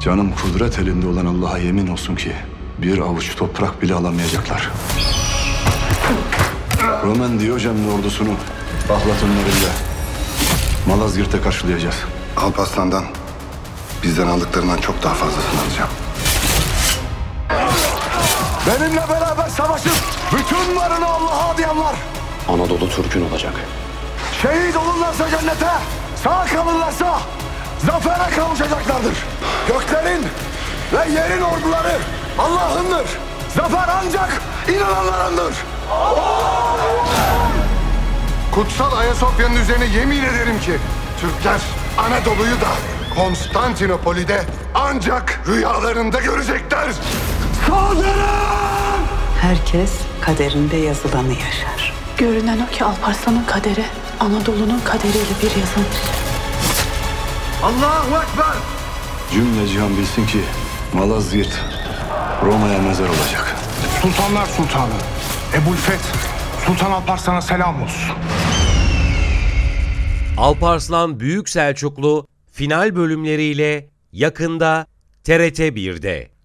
Canım kudret elinde olan Allah'a yemin olsun ki bir avuç toprak bile alamayacaklar. Roman Diyojen'in ordusunu Bahlat'ınlarıyla Malazgirt'te karşılayacağız. Alparslan'dan bizden aldıklarından çok daha fazlasını alacağım. Benimle beraber savaşıp bütün varını Allah'a adayanlar Anadolu Türk'ün olacak. şehit olurlarsa cennete, sağ kalırlarsa zafere kavuşacaklardır. Göklerin ve yerin orduları Allah'ındır. Zafer ancak inananlarındır. Kutsal Ayasofya'nın üzerine yemin ederim ki Türkler Anadolu'yu da Konstantinopol'ü de ancak rüyalarında görecekler. Herkes kaderinde yazılanı yaşar. Görünen o ki Alparslan'ın kaderi Anadolu'nun kaderiyle bir yazılmış. Allahu Ekber! Cümle cihan bilsin ki Malazgirt Roma'ya mezar olacak. Sultanlar Sultanı Ebu'l-Feth Sultan Alparslan'a selam olsun. Alparslan Büyük Selçuklu final bölümleriyle yakında TRT 1'de.